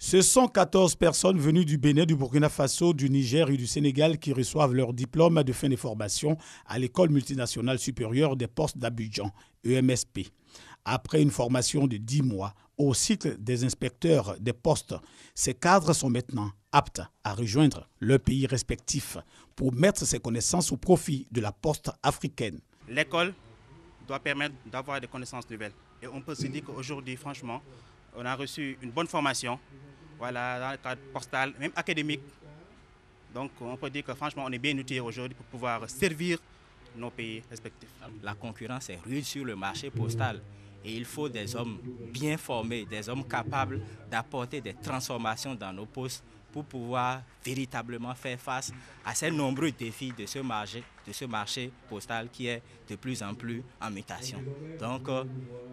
Ce sont 14 personnes venues du Bénin, du Burkina Faso, du Niger et du Sénégal qui reçoivent leur diplôme de fin de formation à l'École multinationale supérieure des postes d'Abidjan, EMSP. Après une formation de 10 mois au cycle des inspecteurs des postes, ces cadres sont maintenant aptes à rejoindre leurs pays respectifs pour mettre ces connaissances au profit de la poste africaine. L'école doit permettre d'avoir des connaissances nouvelles. Et on peut se dire qu'aujourd'hui, franchement, on a reçu une bonne formation, voilà, dans le cadre postal, même académique. Donc on peut dire que franchement, on est bien outillé aujourd'hui pour pouvoir servir nos pays respectifs. La concurrence est rude sur le marché postal et il faut des hommes bien formés, des hommes capables d'apporter des transformations dans nos postes pour pouvoir véritablement faire face à ces nombreux défis de ce marché postal qui est de plus en plus en mutation. Donc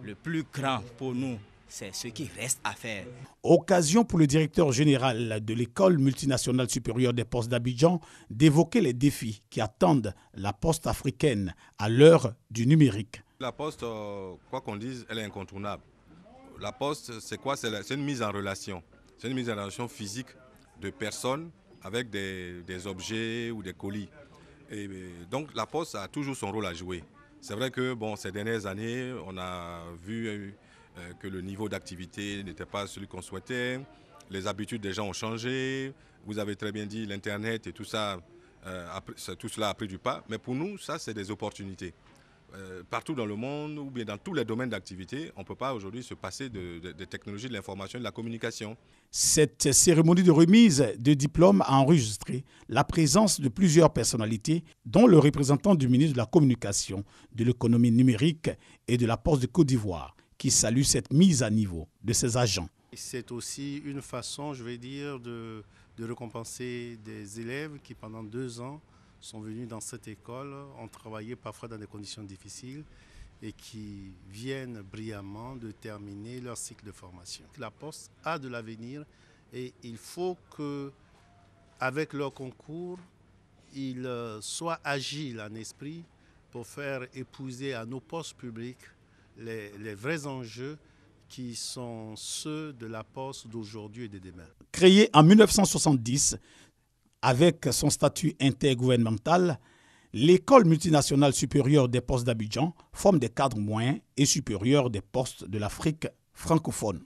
le plus grand pour nous, c'est ce qui reste à faire. Occasion pour le directeur général de l'École multinationale supérieure des postes d'Abidjan d'évoquer les défis qui attendent la poste africaine à l'heure du numérique. La poste, quoi qu'on dise, elle est incontournable. La poste, c'est quoi? C'est une mise en relation. C'est une mise en relation physique de personnes avec des objets ou des colis. Et donc la poste a toujours son rôle à jouer. C'est vrai que ces dernières années, on a vu que le niveau d'activité n'était pas celui qu'on souhaitait. Les habitudes des gens ont changé. Vous avez très bien dit, l'Internet et tout ça, tout cela a pris du pas. Mais pour nous, ça, c'est des opportunités. Partout dans le monde ou bien dans tous les domaines d'activité, on ne peut pas aujourd'hui se passer des technologies de l'information et de la communication. Cette cérémonie de remise de diplôme a enregistré la présence de plusieurs personnalités, dont le représentant du ministre de la Communication, de l'économie numérique et de la Poste de Côte d'Ivoire, qui salue cette mise à niveau de ses agents. C'est aussi une façon, je vais dire, de récompenser des élèves qui pendant 2 ans sont venus dans cette école, ont travaillé parfois dans des conditions difficiles et qui viennent brillamment de terminer leur cycle de formation. La Poste a de l'avenir et il faut qu'avec leur concours, ils soient agiles en esprit pour faire épouser à nos postes publics les vrais enjeux qui sont ceux de la Poste d'aujourd'hui et de demain. Créée en 1970, avec son statut intergouvernemental, l'École multinationale supérieure des postes d'Abidjan forme des cadres moyens et supérieurs des postes de l'Afrique francophone.